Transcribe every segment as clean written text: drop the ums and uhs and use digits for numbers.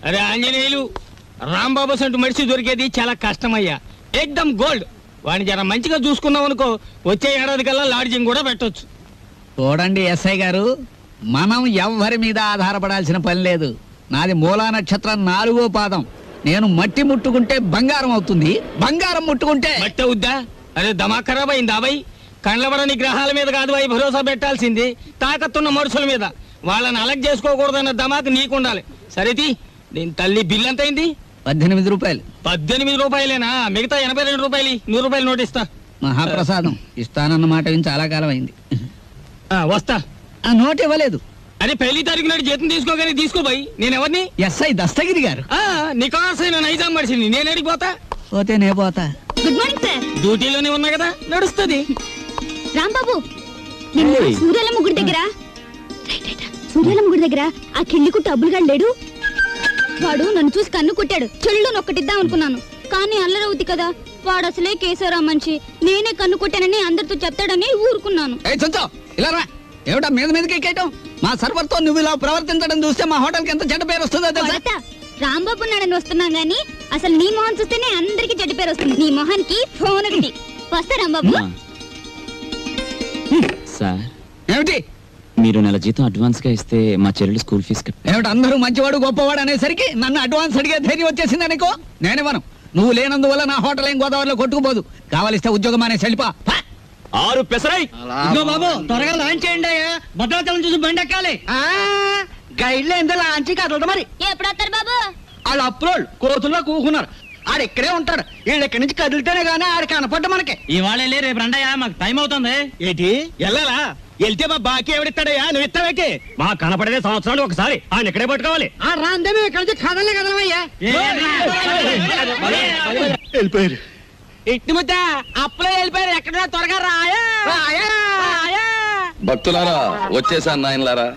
అరే ఆంజనేయులు, రాంబాబు సంటు మనిషి దొరికేది చాలా కష్టమయ్యా. ఏకదమ్ గోల్డ్. వాడిని జర మంచిగా చూసుకున్నాం అనుకో, వచ్చే ఏడాది కల్లా లాడ్జింగ్ కూడా పెట్టొచ్చు. చూడండి ఎస్ఐ గారు, మనం ఎవ్వరి మీద ఆధారపడాల్సిన పని లేదు. నాది మూలా నక్షత్రం 4వ పాదం. నేను మట్టి ముట్టుకుంటే బంగారం అవుతుంది, బంగారం ముట్టుకుంటే మట్టి అవుద్దా? అరే దమా ఖరాబ్ అయిందా బాయ్? కండ్లబడని గ్రహాల మీద కాదు అవి భరోసా పెట్టాల్సింది తాకత్తున్న మనుషుల మీద. వాళ్ళని అలగ్ చేసుకోకూడదన్న దమాకు నీకుండాలి. సరేది, దీని తల్లి బిల్ ఎంత అయింది? 18 రూపాయలు. 18 రూపాయలేనా? మిగతా 82 రూపాయలు. 100 రూపాయలు నోట్ ఇస్తా. మహాప్రసాదం ఇస్తానన్న మాట విని చాలా కాలం అయింది. వస్తా. ఆ నోట్ ఇవ్వలేదు. అరే 1 తారీఖు నాడు జీతం తీసుకోగానే తీసుకోబాయి. నేను ఎవరిని? ఎస్ఐ దస్తగిరి గారు. నికాసైన నైజాం మనిషిని. నేను అడిగిపోతా. పోతే నే పోతా. Good morning sir. డ్యూటీలోనే ఉన్నా కదా, నడుస్తుంది. రాంబాబు, సూర్యాలమ్మ గుడి దగ్గర ఆ కిళ్ళి కుట్టు అబ్బులుగా లేడు. వాడు నన్ను చూసి కన్ను కుట్టాడు. చెల్లు నొక్కటిద్దాం అనుకున్నాను, కానీ అల్లరవుద్ది కదా. వాడు అసలే కేశవరా మనిషి. నేనే కన్ను కొట్టానని అందరితో చెప్తాడని ఊరుకున్నాను. ఏమిటా మీద మీదకి ఎక్కేయటం? మా సర్వర్ తో నువ్వు ఇలా ప్రవర్తించడం చూస్తే మా హోటల్ కి ఎంత చెడ్డ పేరు వస్తుందో. రాంబాబు నాడని వస్తున్నాం గానీ అసలు నీ మొహం చూస్తేనే అందరికి చెడ్డ పేరు వస్తుంది. నీ మొహానికి ఫోన్ ఒకటి. వస్తా రాంబాబు. సార్, ఏమిటి? మీరు నెల జీతం అడ్వాన్స్ గా ఇస్తే మా చెల్లెలు స్కూల్ ఫీజు ఏమిటి అందరూ మంచివాడు గొప్పవాడు అనేసరికి నన్ను అడ్వాన్స్ అడిగే ధైర్యం వచ్చేసింది అనుకో. నేనేమను, నువ్వు లేనందువల్ల నా హోటల్ ఏం గోదావరిలో కొట్టుకుపోదు. కావాలిస్తే ఉద్యోగం అనే సెల్పా 6 పెసరై. బాబు త్వరగా లాంచ్ చేయండి. భద్రాచలం చూసి బండి ఎక్కాలి. గైడ్లో ఎంత లాంచ్ కదలదు మరి. ఎప్పుడు వస్తారు బాబు? వాళ్ళు అప్రోల్ కోతుల్లో కూకున్నారు. ఆడు ఇక్కడే ఉంటాడు. వీళ్ళు ఇక్కడి నుంచి కదిలితేనే గానీ ఆడు కనపడ్డ మనకి. ఇవాళ రేపు రండయ్యా, మాకు టైం అవుతుంది. ఏంటి వెళ్ళాలా? వెళ్తే మా బాకీ ఎవడిస్తాడయ్యా? నువ్వు ఇస్తావేకి? మా కనపడేదే సంవత్సరాలు ఒకసారి. ఆయన ఇక్కడే పట్టుకోవాలి. రాందే మేము ఇక్కడ నుంచి కదలే కదలమయ్యా. వెళ్ళిపోయారు. ఇట్టి ముద్ద అప్పులే వెళ్ళిపోయారు. ఎక్కడ త్వరగా రాయా. భక్తులారా, వచ్చేసాను నాయనలారా.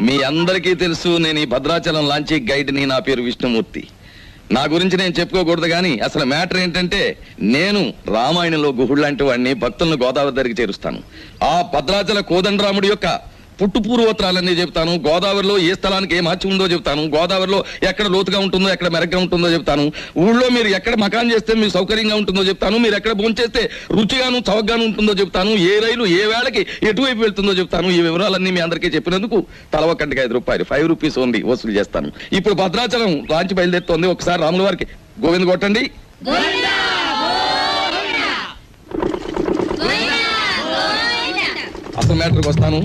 మీ అందరికీ తెలుసు, నేను ఈ భద్రాచలం లాంచీ గైడ్ ని. నా పేరు విష్ణుమూర్తి. నా గురించి నేను చెప్పుకోకూడదు కానీ అసలు మ్యాటర్ ఏంటంటే, నేను రామాయణంలో గుహుడు లాంటి వాడిని. భక్తులను గోదావరి దగ్గరికి చేరుస్తాను. ఆ భద్రాచల కోదండరాముడి యొక్క పుట్టు పూర్వోత్తరాలన్నీ చెప్తాను. గోదావరిలో ఏ స్థలానికి ఏ మహత్యం ఉందో చెప్తాను. గోదావరిలో ఎక్కడ లోతుగా ఉంటుందో, ఎక్కడ మెరగ్గా ఉంటుందో చెప్తాను. ఊళ్ళో మీరు ఎక్కడ మకాన్ చేస్తే మీకు సౌకర్యంగా ఉంటుందో చెప్తాను. మీరు ఎక్కడ భోంచేస్తే రుచిగాను చౌకగాను ఉంటుందో చెప్తాను. ఏ రైలు ఏ వేళకి ఎటువైపు వెళ్తుందో చెప్తాను. ఈ వివరాలన్నీ మీ అందరికీ చెప్పినందుకు తల ఒక్కంటికి 5 రూపాయలు, 5 రూపీస్ ఓన్లీ వసూలు చేస్తాను. ఇప్పుడు భద్రాచలం లాంచి బయలుదేరుతోంది. ఒకసారి రాముల వారికి గోవింద కొట్టండి. అసలు మ్యాటర్కి వస్తాను.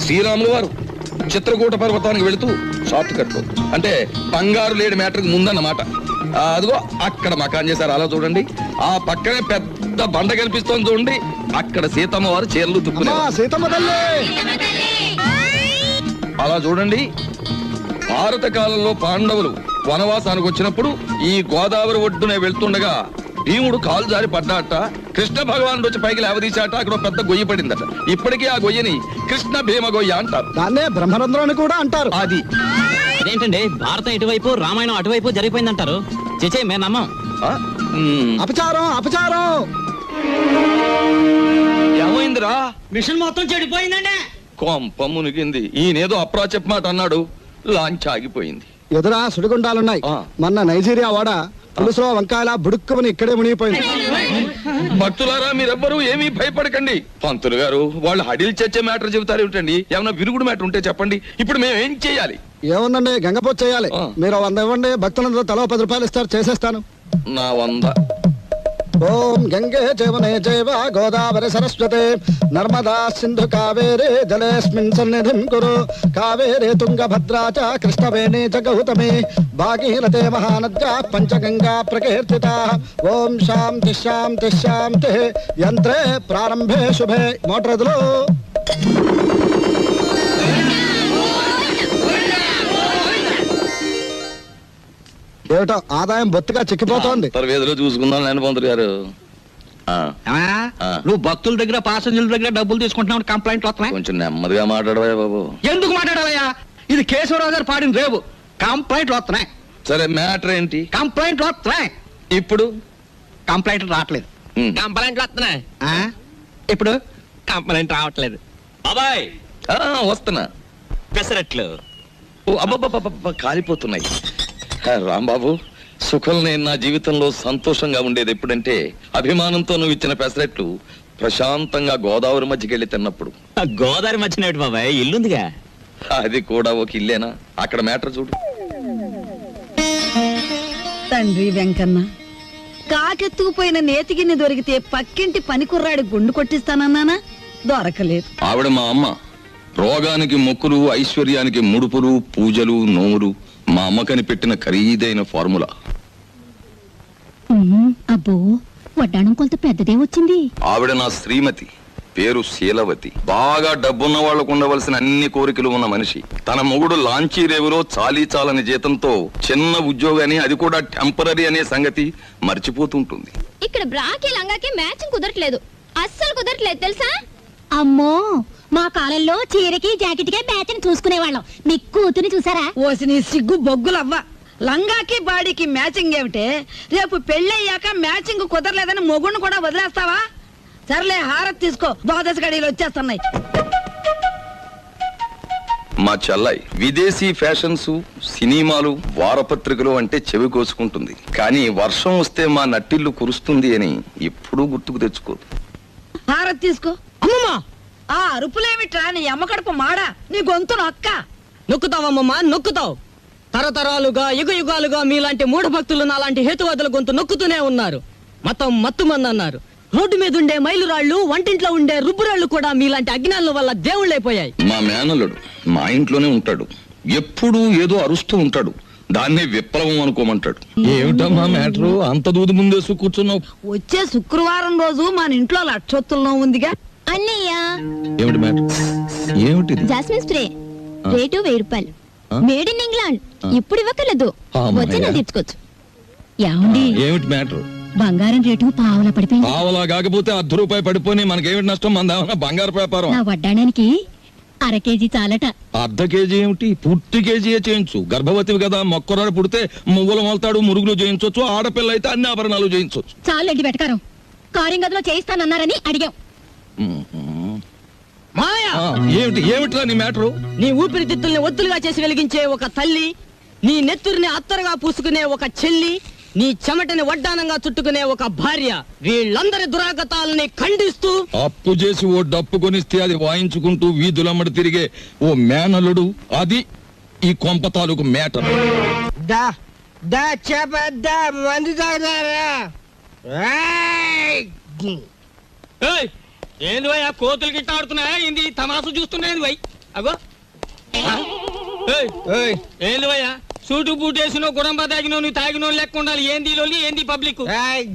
శ్రీరాములు వారు చిత్రకూట పర్వతానికి వెళుతూ షార్ట్ కట్ అంటే బంగారు లేడి మ్యాటర్కి ముందన్నమాట. అదిగో అక్కడ మకాన్ చేశారు. అలా చూడండి. ఆ పక్కనే పెద్ద బండ కనిపిస్తోంది చూడండి. అక్కడ సీతమ్మ వారు చీరలు తుక్కునేవారు. అలా చూడండి. భారత కాలంలో పాండవులు వనవాసానికి వచ్చినప్పుడు ఈ గోదావరి ఒడ్డునే వెళ్తుండగా భీముడు కాలు జారి పడ్డాట. కృష్ణ భగవానుడు వచ్చి పైకి లేవదీశాట. అక్కడ పెద్ద గొయ్యి పడిందట. ఇప్పటికీ ఆ గొయ్యని కృష్ణ భీమ గొయ్య అంటారు. దాన్నే బ్రహ్మరంధ్రం అని కూడా అంటారు. అది అదేంటండి, భారతం ఇటువైపు రామాయణం అటువైపు జరిగిపోయిందంటారు. చేచే మేము నమ్మం. అపచారం అపచారం. ఏమైందిరా? మిషన్ మొత్తం చెడిపోయిందండి. కొంప మునిగింది. ఈయనేదో అప్రాచప్ మాట అన్నాడు. లాంచ్ ఆగిపోయింది. ఎదురా సుడిగుండాలున్నాయి. మొన్న నైజీరియా వాడ పులుసులో వంకాయల బుడుక్కుమని ఇక్కడే మునిగిపోయింది. భక్తులారా, మీరెవ్వరూ ఏమీ భయపడకండి. పంతులు గారు వాళ్ళు హడిల్ చచ్చే మ్యాటర్ చెబుతారు ఏమిటండి? ఏమన్నా విరుగుడు మ్యాటర్ ఉంటే చెప్పండి. ఇప్పుడు మేము ఏం చేయాలి? ఏముందండి, గంగపోతు చేయాలి. మీరు 100 ఇవ్వండి. భక్తులందరూ తలో 10 రూపాయలు ఇస్తారు. చేసేస్తాను. నా 100. ఓం గంగే జవనే జైవ గోదావరి సరస్వతే నర్మదా సింధు కావేరే జలేస్మిన్ సన్నిధిం కురు కావేరే తుంగభద్రా చ కృష్ణవేణి చ గౌతమి భాగీరథే మహానద్యా పంచగంగా ప్రకీర్తితా. ఓం శాంతి శాంతి శాంతి. యంత్రే ప్రారంభే శుభే. మోటార్ ఎదులు. ఏమిటో ఆదాయం బొత్తిగా చిక్కిపోతోంది. వేదిలో చూసుకుందాం నేను పంతులు గారు. నువ్వు భక్తుల దగ్గర పాసెంజర్ల దగ్గర డబ్బులు తీసుకుంటున్నావు. కంప్లైంట్లు వస్తున్నాయి. కొంచెం నెమ్మదిగా మాట్లాడవా బాబు. ఎందుకు మాట్లాడవయ్యా? ఇది కేశవరావు గారు పాడిన రేవు. కంప్లైంట్లు వస్తున్నాయి. సరే మ్యాటర్ ఏంటి? కంప్లైంట్లు వస్తున్నాయి. ఇప్పుడు కంప్లైంట్లు రావట్లేదు. కంప్లైంట్లు వస్తున్నాయి. ఇప్పుడు కంప్లైంట్ రావట్లేదు. బాబాయ్ వస్తున్నా. పెసరట్లు ఓ అబ్బబ్బబ్బబ్బ కాలిపోతున్నాయి. రాంబాబు, సుఖం నేను నా జీవితంలో సంతోషంగా ఉండేది ఎప్పుడంటే అభిమానంతో నువ్వు ఇచ్చిన పెసరెట్లు ప్రశాంతంగా గోదావరి మధ్యకెళ్ళి తిన్నప్పుడు. గోదావరి మధ్యన బాబాయ్ ఇల్లుందిగా. అది కూడా ఒక ఇల్లేనా? అక్కడ మ్యాటర్ చూడు. తండ్రి వెంకన్న, కాకెత్తుకుపోయిన నేతిగిన్నె దొరికితే పక్కింటి పనికుర్రాడి గుండు కొట్టిస్తానన్నానా, దొరకలేదు. ఆవిడ మా అమ్మ. రోగానికి మొక్కులు, ఐశ్వర్యానికి ముడుపులు, పూజలు, నోములు మా అమ్మకని పెట్టిన ఖరీదైన ఫార్ములా. అబ్బో, వడ్డాణం కొంత పెద్దదే వచ్చింది. ఆవిడ నా శ్రీమతి, పేరు శీలవతి. బాగా డబ్బున్న వాళ్లకు ఉండవలసిన అన్ని కోరికలు ఉన్న మనిషి. తన మొగుడు లాంచీ రేవులో చాలీ చాలని జీతంతో చిన్న ఉద్యోగాన్ని, అది కూడా టెంపరీ అనే సంగతి మర్చిపోతుంటుంది. ఇక్కడ బ్రాకి లంగాకి మ్యాచింగ్ కుదరట్లేదు, అస్సలు కుదరట్లేదు తెలుసా? అమ్మో, మా కాలంలో చీరకి జాకెట్కే మ్యాచింగ్ చూసుకునేవాళ్ళం. మీ కూతుని చూసారా? ఓసి నీ సిగ్గు బొగ్గులవ్వ, లంగాకి బాడీకి మ్యాచింగ్ ఏమిటే? రేపు పెళ్ళయ్యాక మ్యాచింగ్ కుదరలేదని మొగుణ్ణి కూడా వదిలేస్తావా? సర్లే, హారతి తీసుకో, ద్వాదశ గడియలు వచ్చేస్తున్నాయి. మా చెల్లాయి విదేశీ ఫ్యాషన్స్, సినిమాలు, వారపత్రికలు అంటే చెవి కోసుకుంటుంది. కానీ వర్షం వస్తే మా నట్టిల్లు కురుస్తుంది అని ఎప్పుడూ గుర్తుకు తెచ్చుకోదు. హారతి తీసుకో. అమ్మమ్మా, ఆ అరుపులేమిట్రా, నీ అమ్మకడుపు మాడా, నీ గొంతు నొక్క. నొక్కుతావమ్మమ్మా, నొక్కుతావు. తరతరాలుగా యుగ యుగాలుగా మీలాంటి మూఢ భక్తులు నాలాంటి హేతువాదుల గొంతు నొక్కుతూనే ఉన్నారు. మతం మత్తుమంది అన్నారు. రోడ్డు మీద ఉండే మైలురాళ్లు, వంటింట్లో ఉండే రుబ్బురాళ్లు కూడా మీలాంటి అజ్ఞానుల వల్ల దేవుళ్ళైపోయాయి. మా మేనల్లుడు మా ఇంట్లోనే ఉంటాడు. ఎప్పుడూ ఏదో అరుస్తూ ఉంటాడు. దాన్నే విప్లవం అనుకోమంటాడు. ఏమిటమ్మా మ్యాటరు? అంత దూది ముందేసు కూర్చున్నావు. వచ్చే శుక్రవారం రోజు మన ఇంట్లో లక్షొత్తుల్లో ఉందిగా. అన్నయ్య, ఏమిటి మ్యాటర్? ఏమిటి? జాస్మిన్ స్ప్రే రేటు 1000 రూపాయలు, మేడ్ ఇన్ ఇంగ్లాండ్. ఇప్పుడు ఇవ్వకలేదు, వచ్చి నా తెచ్చుకోవచ్చు. ఏమండి, ఏమిటి మ్యాటర్? బంగారం రేటు పావలా పడిపోయింది. పావలా కాకపోతే ₹10 పడిపోయి మనకేమిటి నష్టం? మన బంగారు వ్యాపారం. నా వడ్డాడానికి 1/2 కేజీ చాలట. ½ కేజీ ఏమిటి? పూర్తి కేజీయే చేయించు. గర్భవతివి కదా, మొక్కరాడు పుడితే మువ్వలు మొలతాడు, మురుగులు చేయించవచ్చు. ఆడపిల్ల అయితే అన్ని ఆభరణాలు చేయించవచ్చు. చాలండి వెటకారం. కారింగదిలో చేయిస్తానన్నారని అడిగాం. మాయా, ఏమిటి ఏమిట్రా నీ మ్యాటరు? నీ ఊపిరితిత్తుల్ని ఒత్తులుగా చేసి వెలిగించే ఒక తల్లి, నీ నెత్తురిని అత్తరుగా పూసుకునే ఒక చెల్లి, నీ చెమటని వడ్డానంగా చుట్టుకునే ఒక భార్య, వీళ్ళందరి దురాగతాలని ఖండిస్తూ అప్పు చేసి ఓ డప్పు కొనిస్తే అది వాయించుకుంటూ వీధులమ్మడి తిరిగే ఓ మేనలుడు, అది ఈ కొంప తాలూకు మేటర్. ఏంది భయ్, ఆ కోతులు గిట్ట ఆడుతున్నాయా? ఏంది తమాసు చూస్తున్నాయి భయ్? అగో ఏంది భయ్యా, సూటు బూట్ వేసిన గుడంబ తాగినో నువ్వు తాగినో లెక్క ఉండాలి. ఏంది లోలి, ఏంది పబ్లిక్?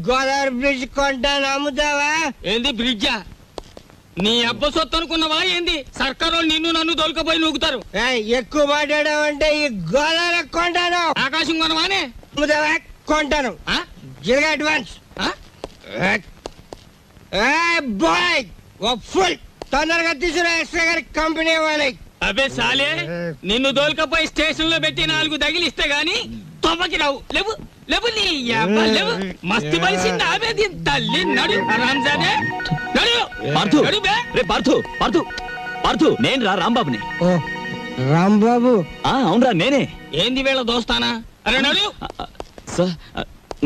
గోదావరి బ్రిడ్జ్ కొంటాను, అమ్ముతావా? ఏంది బ్రిడ్జా? నీ అబ్బ సొత్తు అనుకున్నావా ఏంది? సర్కారు నిన్ను నన్ను దొరకపోయి నూగుతారు. ఎక్కువ మాట్లాడావంటే ఈ గోదావరి కొంటాను. ఆకాశం కొనవానే? అమ్ముతావా? కొంటాను. జిల్గా అడ్వాన్స్. బాయ్, ఫుల్ తొందరగా తీసుకురా ఎక్స్ట్రా గారి కంపెనీ వాళ్ళకి. అబే సాలే, నిన్ను దోల్కపోయి స్టేషన్ లో పెట్టి 4 తగిలిస్తే గాని తొమ్మకి రావు. లేవు లేవు, నీ యబ్బ లేవు. మస్తు బలిసింది ఆమె దీని తల్లి. నడు రాంజాదే, నడు నడు బే. రే పార్థు, పార్థు, పార్థు, నేను రా రాంబాబుని. రాంబాబు? అవునరా నేనే. ఏంది వీళ్ళ దోస్తానా? అరే నడు. సార్,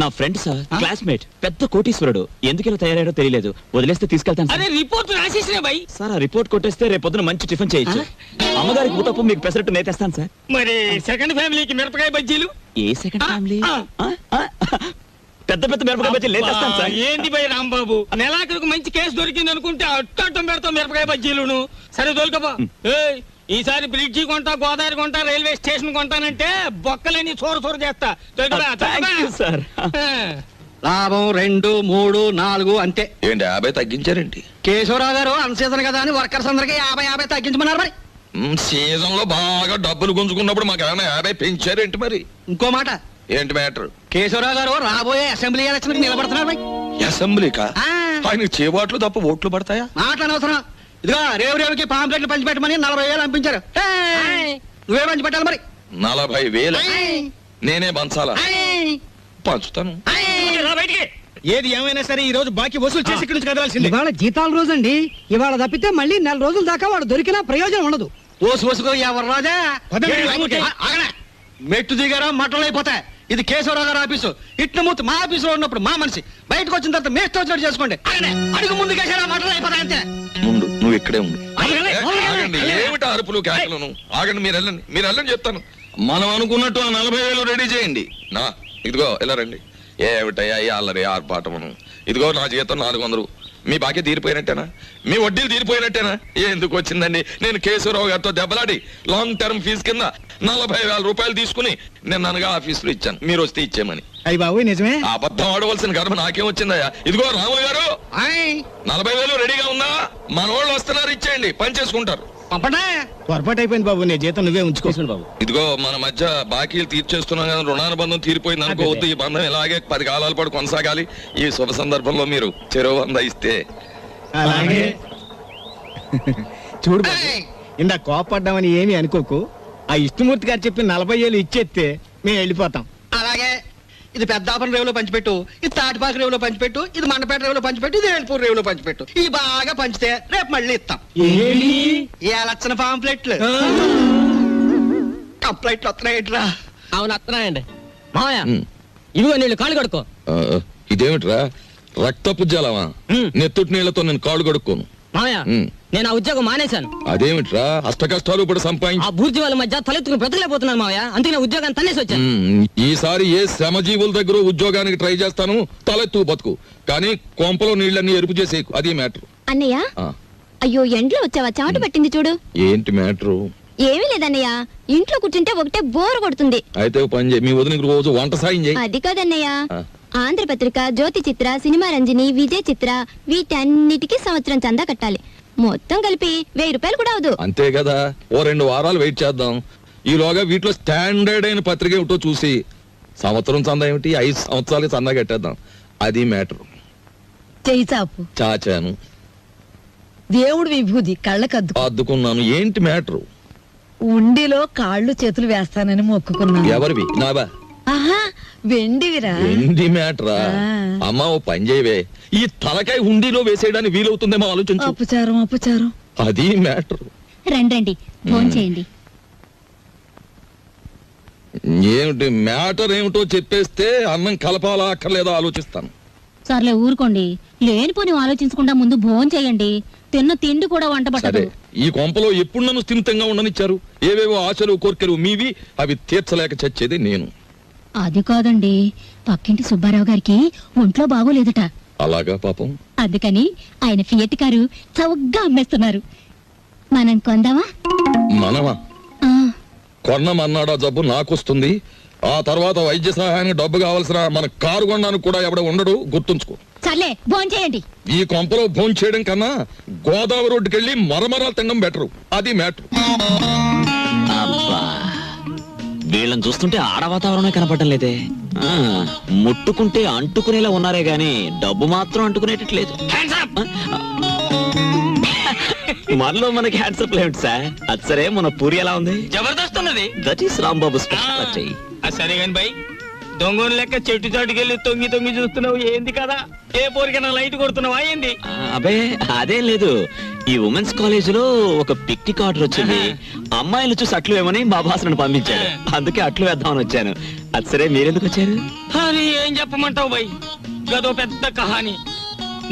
నా ఫ్రెండ్ సార్, క్లాస్మేట్, పెద్ద కోటీశ్వరుడు. ఎందుకు ఇలా తయారయ్యాడో తెలియలేదు. వదిలేస్తే తీసుకెళ్తాను సార్. అరే రిపోర్ట్ రాసేసిన భయ్. సార్, ఆ రిపోర్ట్ కొట్టేస్తే రేపు పొద్దున మంచి టిఫిన్ చేయొచ్చు. అమ్మగారికి ఊతప్పం, మీకు పెసరట్టు నేతేస్తాను సార్. మరి సెకండ్ ఫ్యామిలీకి మిరపకాయ బజ్జీలు? ఏ సెకండ్ ఫ్యామిలీ? పెద్ద పెద్ద మిరపకాయ బజ్జీలు నేతేస్తాను సార్. ఏంది భయ్ రాంబాబు, నెలాఖరుకు మంచి కేసు దొరికింది అనుకుంటే అట్టం పెడతాం మిరపకాయ బజ్జీలును. సరే దొరకబా. ఈసారి బ్రిడ్జి కొంటా, గోదావరి కొంటా, రైల్వే స్టేషన్ కొంటానంటే బొక్కలని చోర చేస్తా. సార్, లాభం 2, 3, 4 అంతే. ఏంటి 50 తగ్గించారేంటి? కేశవరావు గారు అన్సీజన్ కదా అని వర్కర్స్ అందరికి 50 తగ్గించమన్నారు. మరి సీజన్ లో బాగా డబ్బులు గుంజుకున్నప్పుడు మాకు ఏమైనా 50 పెంచారేంటి? మరి ఇంకో మాట, ఏంటి మ్యాటర్? కేశవరావు గారు రాబోయే అసెంబ్లీ ఎలక్షన్ నిలబడుతున్నారు. మరి అసెంబ్లీకా? ఆయన చేబాట్లు తప్ప ఓట్లు పడతాయా? మాట్లాడనవసరం. ఇదిగో రేవుకి పాంప్లెట్లు పంచిపెట్టమని 40,000 పంపించారు. నువ్వే పంచి పెట్టాలి. మరి 40,000 నేనే పంచాలా? పంచుతాను. ఏది ఏమైనా సరే ఈ రోజు బాకీ వసూలు చేసి ఇక్కడి నుంచి కదలాల్సింది. ఇవాళ జీతాల రోజు అండి. ఇవాళ తప్పితే మళ్ళీ 4 రోజుల దాకా వాడు దొరికినా ప్రయోజనం ఉండదు. ఓసుకో ఎవరు రాజా ఆగనే. మెట్టు దిగారా మట్టలు అయిపోతాయి. ఇది కేశవరావు గారి ఆఫీసు. ఇట్నమూర్తి మా ఆఫీసులో ఉన్నప్పుడు మా మనిషి, బయటకు వచ్చిన తర్వాత మేస్తో వచ్చినట్టు చేసుకోండి. ఆగనే. అడుగు ముందు కేసారా మట్టలు అయిపోతాయి అంతే. ముందు నువ్వు ఇక్కడే ఉండు. ఆగనే. ఆగండి, ఏమిటి అరుపులు కేకలను? ఆగండి, మీరు వెళ్ళండి చెప్తాను. మనం అనుకున్నట్టు ఆ 40,000 రెడీ చేయండి. నా ఇదిగో ఇలా రండి. ఏమిటయ్యా ఈ అల్లరి ఆర్పాటమును? ఇదిగో నా జీతం 400. మీ బాకీ తీరిపోయినట్టేనా? మీ వడ్డీలు తీరిపోయినట్టేనా? ఎందుకు వచ్చిందండి? నేను కేశవరావు గారితో దెబ్బలాడి లాంగ్ టర్మ్ ఫీజు కింద 40,000 రూపాయలు తీసుకుని నేను అనగా ఆఫీసులో ఇచ్చాను. మీరు వస్తే ఇచ్చేమని. అయ్యి బాబు నిజమే. అబద్ధం ఆడవలసిన గర్భ నాకేం వచ్చిందయ్యా? ఇదిగో రాములు గారు, 40,000 రెడీగా ఉందా? మన వాళ్ళు వస్తున్నారు, ఇచ్చేయండి, పని చేసుకుంటారు. పంపండి. పొరపాటు అయిపోయింది బాబు, నీ జీతం నువ్వే ఉంచుకో బాబు. ఇదిగో మన మధ్య బాకీలు తీర్చేస్తున్నాం కదా, రుణానుబంధం తీరిపోయింది అనుకోవద్దు. ఈ బంధం ఇలాగే 10 కాలాల పాటు కొనసాగాలి. ఈ శుభ సందర్భంలో మీరు చెరువు 100 ఇస్తే. అలాగే చూడు బాబు, ఇందా కోపడ్డామని ఏమీ అనుకోకు. ఆ విష్ణుమూర్తి గారు చెప్పి 40,000 ఇచ్చేస్తే మేము వెళ్ళిపోతాం. అలాగే. ఇది పెద్దాపురం రేవులో పంచిపెట్టు, ఇది తాటిపాక రేవులో పంచిపెట్టు, ఇది మండపేట రేవులో పంచిపెట్టు, ఇది వేల్పూర్ రేవులో పంచిపెట్టు. ఇది బాగా పంచితే రేపు మళ్ళీ ఇస్తాం. ఏ లక్షణ పాంప్లెట్లు కంప్లైంట్లు వస్తున్నాయిట్రా. అవును వస్తున్నాయండి మావయ్య. ఉమ్. ఇదిగో నీళ్ళు కాళ్ళు కడుక్కో. ఇదేమిట్రా రక్తపు జలమా? నెత్తుటి నీళ్లతో నేను కాళ్ళు కడుక్కోను. మావయ్య ఉమ్. నేను ఆ ఉద్యోగం మానేశాను. అదేమిట్రా అష్ట కష్టాలు ఇప్పుడు సంపాదించి ఆ బూర్జీ వాళ్ళ మధ్య తలెత్తుకుని బ్రతకలేకపోతున్నాను మావయ్య. అందుకే నా ఉద్యోగాన్ని తన్నేసి వచ్చాను. ఈసారి ఏ శ్రమజీవుల దగ్గర ఉద్యోగానికి ట్రై చేస్తాను. తలెత్తు బతుకు, కానీ కొంపలో నీళ్ళన్నీ ఎరుపు చేసేకు. అది మ్యాటర్. అన్నయ్య, అయ్యో ఎండ్లో వచ్చావా? చెమట పట్టింది చూడు. ఏంటి మ్యాటరు? ఏమీ లేదన్నయ్య, ఇంట్లో కూర్చుంటే ఒకటే బోర్ కొడుతుంది. అయితే ఓ పని చేయి, మీ వదినకి రోజు వంట సాయం చేయి. అది కాదన్నయ్య, ఆంధ్రపత్రిక, జ్యోతి చిత్ర, సినిమా రంజని, విజయ్ చిత్ర వీటన్నిటికీ సంవత్సరం చందా కట్టాలి. మొత్తం కలిపి 1000 రూపాయలు కూడా అవదు. అంతే కదా, ఓ 2 వారాలు వెయిట్ చేద్దాం. ఈలోగా వీటిలో స్టాండర్డ్ అయిన పత్రిక ఏమిటో చూసి సంవత్సరం చందా ఏమిటి 5 సంవత్సరాలు చందా కట్టేద్దాం. అది మ్యాటర్. చెయ్యి చాపు. చాచాను, దేవుడు విభూది కళ్ళకద్దు అద్దుకున్నాను. ఏంటి మ్యాటరు? ఉండిలో కాళ్ళు చేతులు వేస్తానని మొక్కుకున్నాను. ఎవరివి? నావా? ఆహా, వెండివిరా. ఏంటి మ్యాటరా? అమ్మా ఓ పని చేయవే, ఈ తలకాయ హుండీలో వేసేయడానికి వీలవుతుందేమో ఆలోచించు. అపచారం అపచారం. అది మ్యాటర్. రండి ఫోన్ చేయండి. ఏమిటి మ్యాటర్ ఏమిటో చెప్పేస్తే అన్నం కలపాలా అక్కర్లేదా ఆలోచిస్తాను. సర్లే ఊరుకోండి, లేనిపోని ఆలోచించకుండా ముందు భోజనం చేయండి. తిన్న తిండి కూడా వంట సరే, పట్టదు. ఈ కొంపలో ఎప్పుడు నన్ను స్థిమితంగా ఉండనిచ్చారు? ఏవేవో ఆశలు కోర్కెలు మీవి, అవి తీర్చలేక చచ్చేది నేను. అది కాదండి, పక్కింటి సుబ్బారావు గారికి ఒంట్లో బాగోలేదట. అలాగా పాపం. అందుకని ఆయన ఫియట్ కారు చౌకగా అమ్మేస్తున్నారు. మనం కొందామా? మనమా? ఆ, కొన్నమన్నాడా జబ్బు నాకొస్తుంది. ఆ తర్వాత వైద్య సహాయానికి డబ్బు కావాల్సిన మన కారు కొనడానికి కూడా ఎవడ ఉండడు, గుర్తుంచుకో. సర్లే భోజనం చేయండి. ఈ కొంపలో భోంచేయడం చేయడం కన్నా గోదావరి రోడ్డుకి వెళ్ళి మరమరాలు తినడం బెటరు. అది మ్యాటర్. అబ్బా, వీళ్ళని చూస్తుంటే ఆడ వాతావరణమే కనపడటం లేదే. ముట్టుకుంటే అంటుకునేలా ఉన్నారే గాని డబ్బు మాత్రం అంటుకునేటట్లేదు. మనలో మనకి హ్యాండ్సప్ లేదు సార్. అది సరే, మన పూరి ఎలా ఉంది? జబర్దస్త్ ఉన్నది. That is Rambabu speciality. సరే కాని బాయ్, దొంగను లెక్క చెట్టు చాటుకెళ్ళి తొంగి తొంగి చూస్తున్నావు ఏంది కదా? ఏ పోరికైనా లైట్ కొడుతున్నావా ఏంది? అబే అదేం లేదు, ఈ ఉమెన్స్ కాలేజ్ లో ఒక పిక్నిక్ ఆర్డర్ వచ్చింది. అమ్మాయిలు చూసి అట్లు వేమని మా బాస్ నన్ను పంపించాడు. అందుకే అట్లు వేద్దామని వచ్చాను. అది సరే, మీరెందుకు వచ్చారు? అని ఏం చెప్పమంటావు బాయ్, గదో పెద్ద కహాని.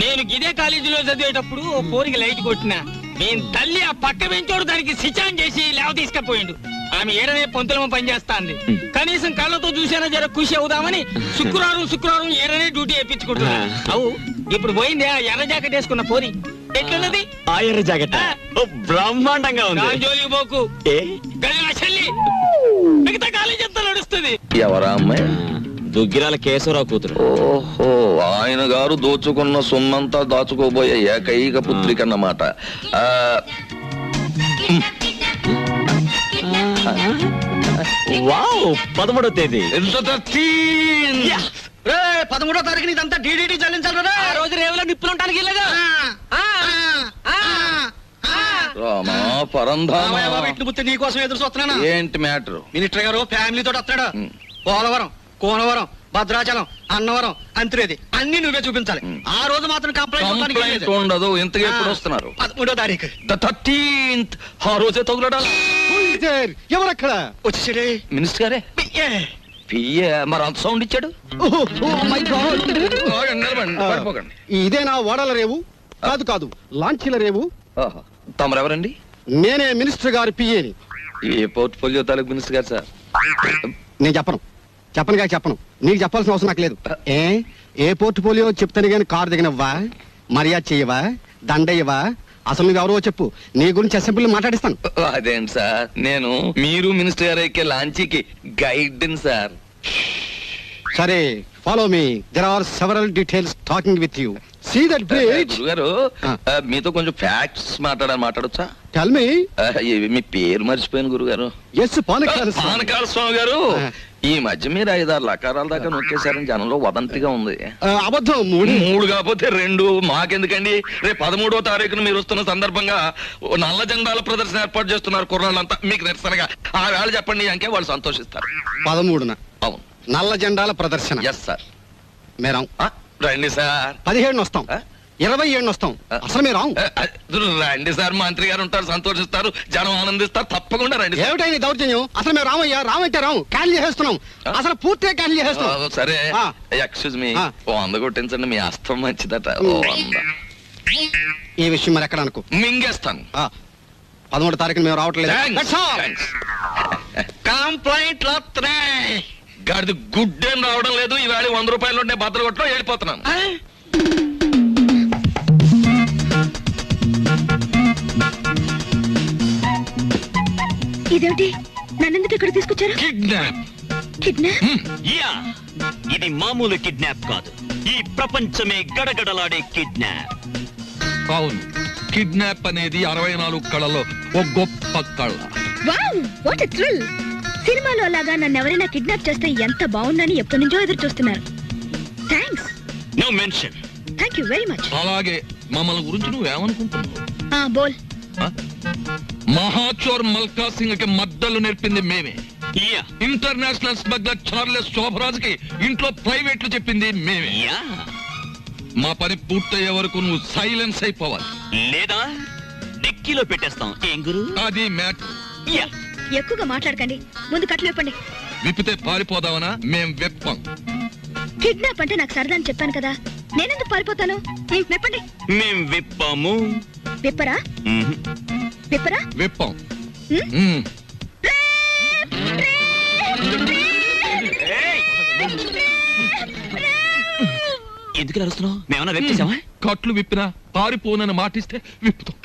నేను ఇదే కాలేజీలో చదివేటప్పుడు ఓ పోరికి లైట్ కొట్టినా, నేను తల్లి ఆ పక్క వెంచోడు దానికి సిచాన్ చేసి లేవ తీసుకపోయిండు. ఆమె ఏడనే పొంతులమ పనిచేస్తాంది. కనీసం కళ్ళతో చూసేనా జర ఖుషి అవుదామని శుక్రవారం ఏడనే డ్యూటీ వేయించుకుంటున్నా. అవు ఇప్పుడు పోయింది ఆ ఎర్ర జాకెట్ వేసుకున్న పోరి. ఎట్లున్నది ఆ ఎర్ర జాకెట్? బ్రహ్మాండంగా ఉంది. జోలికి పోకు, గది నా చెల్లి. మిగతా కాలేజీ అంతా నడుస్తుంది. ఎవరా అమ్మాయి? దుగ్గిరాల కేశవరావు కూతురు. ఓహో, ఆయన గారు దోచుకున్న సొమ్మంతా దాచుకోబోయే ఏకైక పుత్రిక అన్నమాట. వావ్, 13వ తేదీ. 13వ తారీఖున ఇదంతా డీడీటీ చెల్లించాలి. ఆ రోజు రేవులో నిప్పులు ఉంటానికి వెళ్ళగా రామా పరంధామా, విష్ణుమూర్తి నీకోసం ఎదురు చూస్తున్నాను. ఏంటి మ్యాటర్? మినిస్టర్ గారు ఫ్యామిలీ తోటి వస్తాడు. పోలవరం, కోనవరం, భద్రాచలం, అన్నవరం, అంత్రేది అన్ని నువ్వే చూపించాలి. ఆ రోజు మాత్రం కంప్లైంట్ ఉండదు. ఇంతగా ఎప్పుడు వస్తున్నారు? 13వ తారీఖు 13th. ఆ రోజే తగులడాలి. ఎవరక్కడ? వచ్చేసాడే మినిస్టర్ గారే పిఏ మరి అంత సౌండ్ ఇచ్చాడు. ఆగండి, నిలబడండి, పడిపోకండి. ఇదేనా ఓడల రేవు? కాదు కాదు, లాంచీల రేవు. ఓహో, తమరెవరండి? నేనే మినిస్టర్ గారి పిఏని. ఏ పోర్ట్ఫోలియో తాలూకు మినిస్టర్ గారు సార్? నేను చెప్పను. నీకు చెప్పాల్సిన అవసరం నాకు లేదు. ఏ పోర్ట్ఫోలియో చెప్తాను గాని కారు దిగనవ్వా, మర్యాద చెయ్యవా, దండయ్యవా? అసలు నువ్వు ఎవరో చెప్పు, నీ గురించి అసెంబ్లీ మాట్లాడిస్తాను. అదేంటి సార్, నేను మీరు మినిస్టర్ గారు ఎక్కే లాంచీకి గైడ్ సార్. సరే, follow me. There are several details talking with you. See that bridge. గురుగారు, మీతో కొంచెం ఫ్యాక్ట్స్ మాట్లాడొచ్చా? Tell me. మీ పేరు మర్చిపోయాను గురుగారు. ఎస్, పానకాల స్వామి గారు. ఈ మధ్య మీరు 5-6 లకారాల దాకా నొక్కేశారని జనంలో వదంతిగా ఉంది. అబద్ధం. 3 కాకపోతే 2. మాకెందుకండి? రేపు 13వ తారీఖున మీరు వస్తున్న సందర్భంగా నల్ల జెండాల ప్రదర్శన ఏర్పాటు చేస్తున్నారు కుర్రాళ్ళంతా. మీకు నిరసనగా ఆ వేళ చెప్పండి అంకే వాళ్ళు సంతోషిస్తారు. 13న అవును, నల్ల జెండాల ప్రదర్శన. Yes sir. మేరాం. రండి సార్. 17 వస్తాం, 27 వస్తాం. అసలు మీరు రండి సార్, మంత్రి గారు ఉంటారు, సంతోషిస్తారు, జనం ఆనందిస్తారు. తప్పకుండా రండి. ఏమిటైంది దౌర్జన్యం? అసలు మేము రామయ్యా, రామంటే రాము, క్యాన్సిల్ చేసేస్తున్నాం. అసలు పూర్తిగా క్యాన్సిల్ చేసేస్తున్నాం. సరే, ఎక్స్క్యూజ్ మీ, 100 కొట్టించండి. మీ అస్తం మంచిదట. 100. ఈ విషయం మరి ఎక్కడ అనుకో, మింగేస్తాను. 13వ తారీఖున మేము రావట్లేదు. కంప్లైంట్ గాడిది గుడ్డేం రావడం లేదు. ఈవేళ 100 రూపాయలు ఉంటే బద్దలు కొట్టలో వెళ్ళిపోతున్నాను. ఇదేంటి, నన్నెందుకు ఇక్కడ తీసుకొచ్చారు? కిడ్నాప్? యా, ఇది మామూలు కిడ్నాప్ కాదు. ఈ ప్రపంచమే గడగడలాడే కిడ్నాప్. అవును, కిడ్నాప్ అనేది 64 కళలో ఒక గొప్ప కళ. Wow, what a thrill! సినిమాలో లాగా నన్ను ఎవరైనా కిడ్నాప్ చేస్తే ఎంత బాగుందని ఎప్పటి నుంచో ఎదురు చూస్తున్నారు. Thanks. No mention. Thank you very much. అలాగే మమ్మల్ని గురించి నువ్వేమనుకుంటున్నావు? బోల్. మహాచోర్ మల్కా సింగ్ కి మద్దలు నేర్పింది మేమే. Yeah, international smuggler Charles Shobharaj కి ఇంట్లో ప్రైవేట్లు చెప్పింది మేమే. యా, మా పని పూర్తయ్యే వరకు నువ్వు సైలెన్స్ అయిపోవాలి, లేదా డిక్కీలో పెట్టేస్తాం. ఏం గురు? అది మ్యాటర్. యా, ఎక్కువగా మాట్లాడకండి, ముందు కట్లు విప్పండి. విప్పితే పారిపోదామనా? మేం వెప్పం. కిడ్నాప్ అంటే నాకు సరదా అని చెప్పాను కదా, నేనెందుకు పారిపోతాను? విప్పండి. మేం విప్పాము. విప్పరా? విప్పరా? వెప్పం. ఎందుకు అరుస్తున్నావు? మేమన్నా వెప్ చేసామా? కట్లు విప్పినా పారిపోనని మాటిస్తే విప్పుతాం.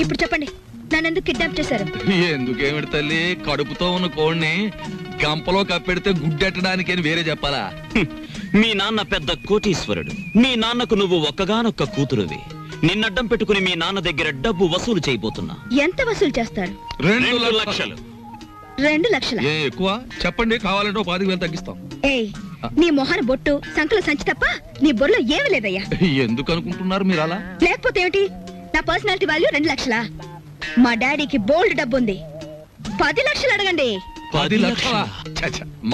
ఇప్పుడు చెప్పండి, నన్నెందుకు కిడ్నాప్ చేశారు? ఎందుకేమిటి తల్లి, కడుపుతో ఉన్న కోడిని గంపలో కప్పెడితే గుడ్డెట్టడానికి అని వేరే చెప్పాలా? మీ నాన్న పెద్ద కోటీశ్వరుడు. మీ నాన్నకు నువ్వు ఒక్కగానొక్క కూతురువి. నిన్నడ్డం పెట్టుకుని మీ నాన్న దగ్గర డబ్బు వసూలు చేయబోతున్నా. ఎంత వసూలు చేస్తారు? 2 లక్షలు. 2 లక్షల? ఏ ఎక్కువ చెప్పండి, కావాలంటే 10,000 తగ్గిస్తాం. ఏయ్, నీ మొహన బొట్టు, సంకల సంచి తప్ప నీ బొర్రలో ఏమీ లేదయ్యా. ఎందుకు అనుకుంటున్నారు మీరు అలా? లేకపోతే ఏమిటి, నా పర్సనాలిటీ వాల్యూ 2 లక్షలా? మా డాడీకి బోల్డ్ డబ్బు ఉంది, 10 లక్షలు అడగండి. 10 లక్షలా?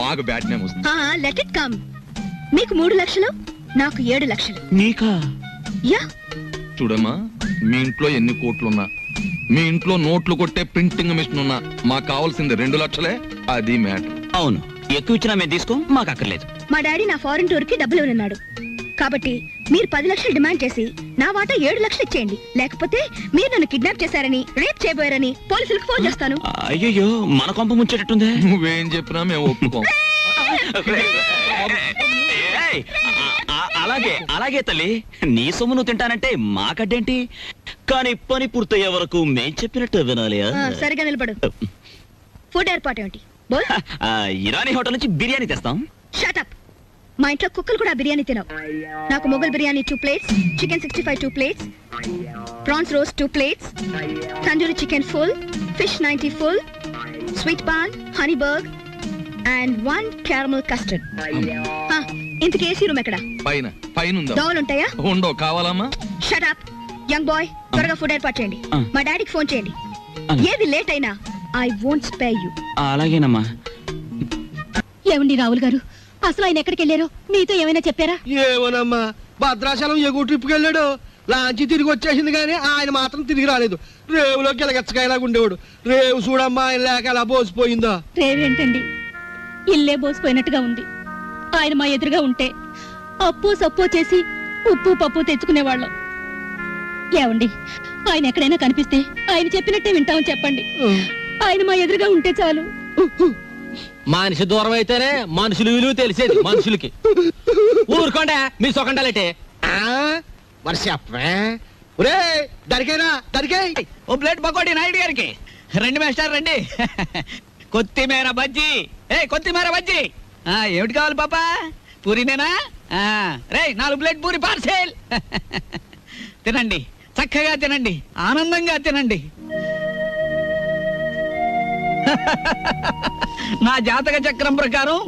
మాకు బ్యాడ్ నేమ్ వస్తుంది. Let it come. మీకు 3 లక్షలు, నాకు 7 లక్షలు. నీకా? యా. చూడమ్మా, మీ ఇంట్లో ఎన్ని కోట్లున్నా, మీ ఇంట్లో నోట్లు కొట్టే ప్రింటింగ్ మిషన్ ఉన్నా, మాకు కావాల్సింది 2 లక్షలే. అది మ్యాటర్. అవును, ఎక్కువ ఇచ్చినా మేము తీసుకో, మాకు అక్కర్లేదు. మా డాడీ నా ఫారెన్ టూర్ కి డబ్బులు ఉన్నాడు కాబట్టి మీరు 10 లక్షలు డిమాండ్ చేసి నా వాటా 7 లక్షలు ఇచ్చేయండి. లేకపోతే మీరు నన్ను కిడ్నాప్ చేశారని, రేప్ చేయబోయారని పోలీసులకు ఫోన్ చేస్తాను. అయ్యో, మన కొంప ముంచేటట్టుందే. నువ్వేం చెప్పినా మేము ఒప్పుకోం. అలాగే తల్లి, నీ సొమ్ము నువ్వు తింటానంటే మాకడ్డేంటి? కానీ పని పూర్తయ్యే వరకు మేం చెప్పినట్టు వినాలి. సరిగా నిలబడు. ఫుడ్ ఏర్పాటు ఏమిటి? ఇరానీ హోటల్ నుంచి బిర్యానీ తెస్తాం. Shut up. మా ఇంట్లో కుక్కలు కూడా బిర్యానీ తినవు. నాకు Mughal biryani 2 plates, chicken 65 2 plates, prawns roast 2 plates, tandoori chicken full, fish 90 full, sweet paan, honey burg and 1 caramel custard. ఇంతకీ ఏసీ రూమ్ ఎక్కడ? పైన ఉందా? దోవలు ఉంటాయా? ఉండవు. కావాలమ్మా? షట్ అప్ యంగ్ బాయ్, త్వరగా ఫుడ్ ఏర్పాటు చేయండి. మా డాడీకి ఫోన్ చేయండి. ఏది లేట్ అయినా ఐ వోంట్ స్పే యు. అలాగేనమ్మా. ఏమండి రావుల్ గారు, అసలు ఆయన ఎక్కడికి వెళ్ళారో మీతో ఏమైనా చెప్పారా? ఏమోనమ్మా, భద్రాచలం ఎగువ ట్రిప్కి వెళ్ళాడు. లాంచి తిరిగి వచ్చేసింది కానీ ఆయన మాత్రం తిరిగి రాలేదు. రేవులోకి ఎలగచ్చకాయలాగా ఉండేవాడు. రేవు చూడమ్మా ఆయన లేక ఎలా బోసిపోయిందో. రేవేంటండి, ఇల్లే బోసిపోయినట్టుగా ఉంది. ఆయన మా ఎదురుగా ఉంటే అప్పు సప్పు చేసి ఉప్పు పప్పు తెచ్చుకునేవాళ్ళం. ఏమండి, ఆయన ఎక్కడైనా కనిపిస్తే ఆయన చెప్పినట్టే వింటామని చెప్పండి. ఆయన మా ఎదురుగా ఉంటే చాలు. మనిషి దూరం అయితేనే మనుషులు విలువ తెలిసేది మనుషులకి. ఊరుకోండా మీ సొకండాలంటే. మరి చెప్పే ఒరే దరికైనా దరికై. ఓ ప్లేట్ పకోడీ నాయుడు గారికి. రండి మాస్టర్ రండి. కొత్తిమీర బజ్జీ. కొత్తిమీర బజ్జీ. ఏమిటి కావాలి పాపా? పూరినేనా? రే 4 ప్లేట్ పూరి పార్సెల్. తినండి, చక్కగా తినండి, ఆనందంగా తినండి. నా జాతక చక్రం ప్రకారం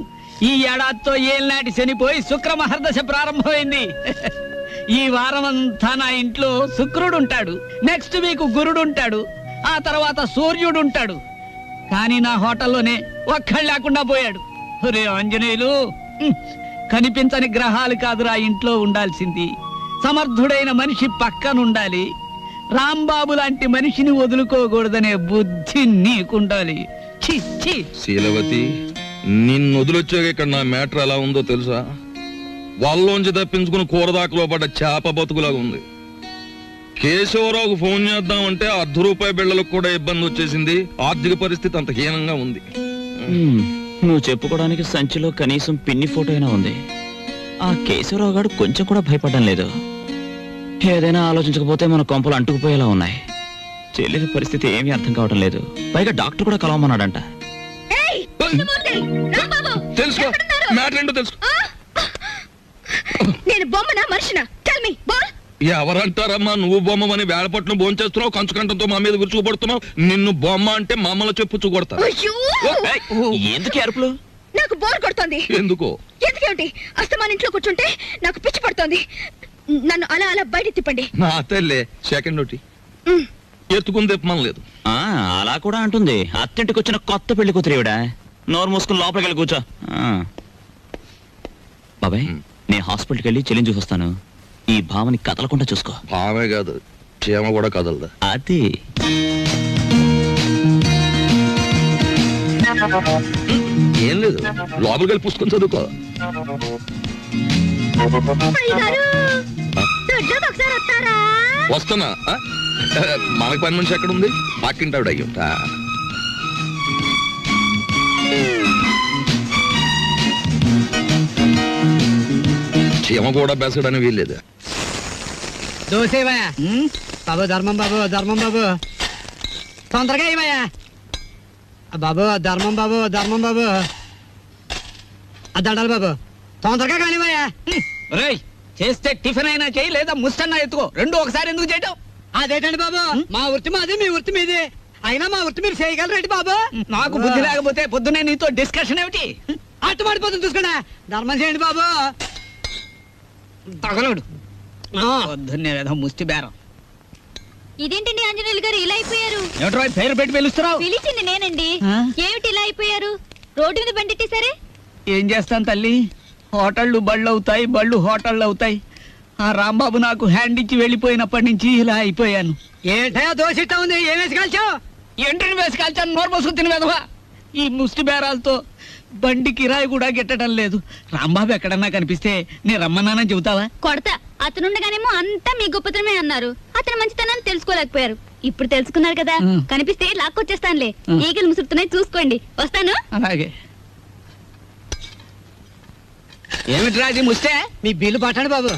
ఈ ఏడాదితో ఏళ్ళనాటి శనిపోయి శుక్ర మహర్దశ ప్రారంభమైంది. ఈ వారం అంతా నా ఇంట్లో శుక్రుడు ఉంటాడు, నెక్స్ట్ వీక్ గురుడు ఉంటాడు, ఆ తర్వాత సూర్యుడు ఉంటాడు. కానీ నా హోటల్లోనే ఒక్కడు లేకుండా పోయాడు. ఒరే ఆంజనేయులు, కనిపించని గ్రహాలు కాదురా ఇంట్లో ఉండాల్సింది. సమర్థుడైన మనిషి పక్కనుండాలి. రాంబాబు లాంటి మనిషిని వదులుకోకూడదనే బుద్ధి నీకుండాలి. ఛీ ఛీ. శీలవతి, నిన్ను వదిలొచ్చాక ఇక్కడ నా మ్యాటర్ ఎలా ఉందో తెలుసా? వాళ్ళలోంచి తప్పించుకుని కూరదాకలో పడ్డ చేప బతుకులాగా ఉంది. కేశవరావుకు ఫోన్ చేద్దామంటే ₹1/2 బిళ్ళలకు కూడా ఇబ్బంది వచ్చేసింది. ఆర్థిక పరిస్థితి అంత హీనంగా ఉంది. నువ్వు చెప్పుకోవడానికి సంచిలో కనీసం పిన్ని ఫోటో అయినా ఉంది. ఆ కేశవరావు గారు కొంచెం కూడా భయపడడం లేదు. ఏదైనా ఆలోచించకపోతే మన కొంపలు అంటుకుపోయేలా ఉన్నాయి. చెల్లెలి పరిస్థితి ఏమీ అర్థం కావడం లేదు. పైగా డాక్టర్ కూడా కలవమన్నాడంట. తెలుసుకో, మ్యాటర్ ఏంటో తెలుసుకో. నేను బొమ్మనా మనిషినా? Tell me ball. ఎవరంటారమ్మా నువ్వు బొమ్మని? వేళపట్నం భోంచేస్తున్నావు, కంచుకంఠంతో మా మీద విరుచుకుపడుతున్నావు. నిన్ను బొమ్మ అంటే మమ్మల్ని చెప్పు కొడతా. ఎందుకు అరుపులు? నాకు బోర్ కొడుతోంది. ఎందుకో? ఎందుకేమిటి? అస్తమాన్ ఇంట్లో కూర్చుంటే నాకు పిచ్చి పడుతోంది. నన్ను అలా అలా బయట తిప్పండి. నా తల్లే సెకండ్ ఒకటి ఎత్తుకుని తిప్పమని లేదు. అలా కూడా అంటుంది. అత్తింటికి వచ్చిన కొత్త పెళ్లి కూతురేవిడా. నోరు మూసుకుని లోపలికి వెళ్ళి కూర్చో. బాబాయ్, నేను హాస్పిటల్కి వెళ్ళి చెల్లిని చూసొస్తాను. ఈ భావని కదలకుండా చూసుకో. భావే కాదు, క్షేమ కూడా కదలదా. అది ఏం లేదు, లోపలికి వెళ్ళి పుస్తకం చదువుకో. వస్తున్నా. మనకు పని మనిషి ఎక్కడ ఉంది? పక్కింటావిడ అయ్యుంటా. చీమ కూడా బెసడని వీల్లేదు. దోసేవయ్యా బాబు, ధర్మం బాబు, ధర్మం బాబు, తొందరగా ఇవయ్యా బాబు, ధర్మం బాబు, ధర్మం బాబు, దండాలి బాబు, తొందరగా కానివయ్యా. రేయ్, చేస్తే టిఫిన్ అయినా చేయి, లేదా ముష్టన్నా ఎత్తుకో. రెండు ఒకసారి ఎందుకు చేయటం? అదేటండి బాబు, మా వృత్తి మాది, మీ వృత్తి మీది. అయినా మా వృత్తి మీరు చేయగలరేంటి బాబు? నాకు బుద్ధి లేకపోతే పొద్దునే నీతో డిస్కషన్ ఏమిటి? అట్టుబడిపోతుంది చూసుకోండి. ధర్మం చేయండి బాబు. తగలడు పొద్దున్నే ఏదో ముష్టి బేరం. ఇదేంటండి ఆంజనేయులు గారు ఇలా అయిపోయారు? ఏమిటో పేరు పెట్టి పిలుస్తున్నావు? పిలిచింది నేనండి. ఏమిటి ఇలా అయిపోయారు? రోడ్డు మీద బండిట్టేసరే. ఏం చేస్తాను తల్లి, హోటళ్ళు బళ్ళు అవుతాయి, బళ్ళు హోటళ్ళు అవుతాయి. ఆ రాంబాబు నాకు హ్యాండ్ ఇచ్చి వెళ్ళిపోయినప్పటి నుంచి ఇలా అయిపోయాను. ఏంటో దోషిస్తా ఉంది. ఏం వేసి కాల్చావు? ఎంట్రీని వేసి కాల్చాను. నోరు పోసుకు తిని వెదవా. ఈ ముష్టి బేరాలతో బండి కిరాయి కూడా గిట్టడం లేదు. రాంబాబు ఎక్కడన్నా కనిపిస్తే నేను రమ్మన్నానని చెబుతావా? కొడతా. అతనుండగానేమో అంతా మీ గొప్పతనమే అన్నారు. అతని మంచితనాన్ని తెలుసుకోలేకపోయారు. ఇప్పుడు తెలుసుకున్నారు కదా, కనిపిస్తే లాక్కొచ్చేస్తానులే. ఈగలు ముసురుతున్నాయి, చూసుకోండి. వస్తాను. అలాగే. ఏమిటి రాజీ ముస్తే? మీ బిల్లు పట్టండి బాబు.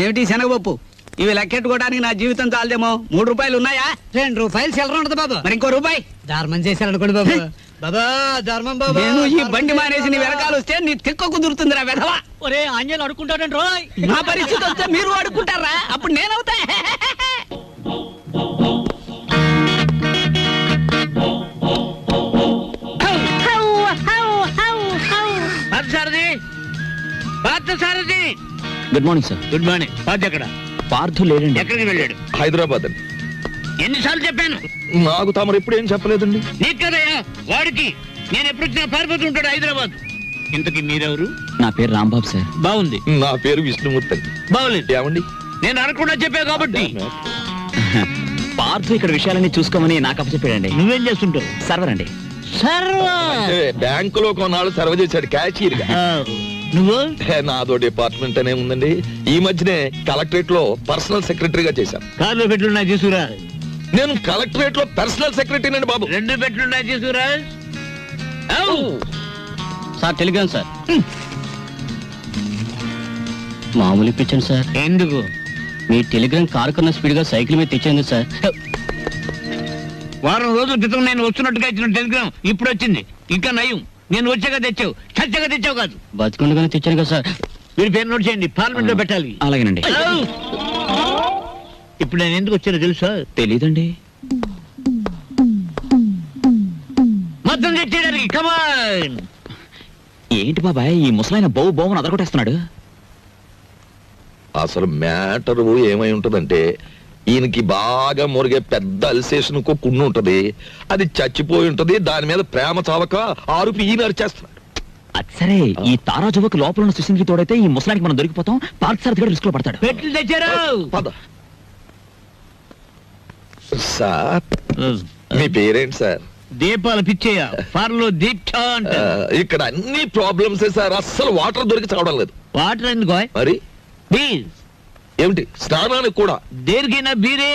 ఏమిటి శనగపప్పు? ఇవి లెక్కెట్టుకోవడానికి నా జీవితం చాలదేమో. ₹3 ఉన్నాయా? ₹2 చిల్లర ఉండదు బాబు. మరి ఇంకో రూపాయి ధర్మం చేశారనుకోండి బాబు. బాబా, ధర్మం బాబు. నేను ఈ బండి మానేసి నీ వెనకాల వస్తే నీ తిక్క కుదురుతుందిరా వెధవా. ఒరే ఆంజనేయులు అడుకుంటాడండి రోయ్. నా పరిస్థితి వస్తే మీరు అడుక్కుంటారా? అప్పుడు నేనవుతా. Sarathi, Sarathi. Good morning sir. Good morning. సాధ్య ఎక్కడ? పార్థు లేడండి. ఎక్కడికి వెళ్ళాడు? హైదరాబాద్ అండి. ఎన్నిసార్లు చెప్పాను? నాకు తమరు ఎప్పుడు ఏం చెప్పలేదండి. నీకు కదయ్యా వాడికి. నేను ఎప్పుడు వచ్చినా పారిపోతుంటాడు హైదరాబాద్. ఇంతకీ మీరెవరు? నా పేరు రాంబాబు సార్. బాగుంది. నా పేరు విష్ణుమూర్తి అండి. బాగులేదు. ఏమండి? నేను అనకుండా చెప్పా కాబట్టి. పార్థు ఇక్కడ విషయాలన్నీ చూసుకోమని నాకు అప్పచెప్పాడండి. నువ్వేం చేస్తుంటావు? సర్వర్ అండి. సర్వా. అంటే బ్యాంకులో కొన్నాళ్ళు సర్వ్ చేశాడు క్యాషియర్ గా. నువ్వు? నాదో డిపార్ట్మెంట్ అనే ఉందండి. ఈ మధ్యనే కలెక్టరేట్ లో పర్సనల్ సెక్రటరీగా చేశాను. కార్లో పెట్లున్నాయి తీసుకురా. నేను కలెక్టరేట్ లో పర్సనల్ సెక్రటరీ అండి బాబు. 2 పెట్లున్నాయి తీసుకురా. Sir Telegram sir. మామూలు ఇప్పించండి సార్. ఎందుకు? మీ టెలిగ్రామ్ కారు కన్నా స్పీడ్ గా సైకిల్ మీద తెచ్చేందు సార్. వారం రోజుల క్రితం నేను వస్తున్నట్టుగా ఇచ్చిన టెలిగ్రామ్ ఇప్పుడు వచ్చింది. ఇంకా నయం, నేను వచ్చాక తెచ్చావు, చచ్చాక తెచ్చావు కాదు. బతుకుండగానే తెచ్చాను కదా సార్. మీరు పేరు నోట్ చేయండి, పార్లమెంట్ లో పెట్టాలి. అలాగేనండి. ఇప్పుడు నేను ఎందుకు వచ్చానో తెలుసా? తెలీదండి. మొత్తం తెచ్చేయడానికి. కమాన్. ఏంటి బాబాయ్ ఈ ముసలాయన బౌ బౌని అదరగొట్టేస్తున్నాడు? అసలు మ్యాటర్ ఏమై ఉంటదంటే, ఈయనకి బాగా మురిగే పెద్ద అల్సేషన్ కున్ను ఉంటది. అది చచ్చిపోయి ఉంటది. దాని మీద ప్రేమ చావక ఆరుపి ఈయన అరిచేస్తున్నాడు. అది సరే, ఈ తారా జువకు లోపల ఉన్న సుశీల్కి తోడైతే ఈ ముసలానికి మనం దొరికిపోతాం. పార్క్ సార్ దగ్గర రిస్క్ లో పడతాడు. పెట్లు తెచ్చారు. పద. సార్ మీ పేరేంటి సార్? దీపాలు పిచ్చేయ. ఫార్లో దీక్ష అంట. ఇక్కడ అన్ని ప్రాబ్లమ్స్ సార్. అస్సలు వాటర్ దొరికి చావడం లేదు. వాటర్ ఎందుకో? మరి ప్లీజ్. ఏమిటి స్నానానికి కూడా? దేనికైనా బీరే.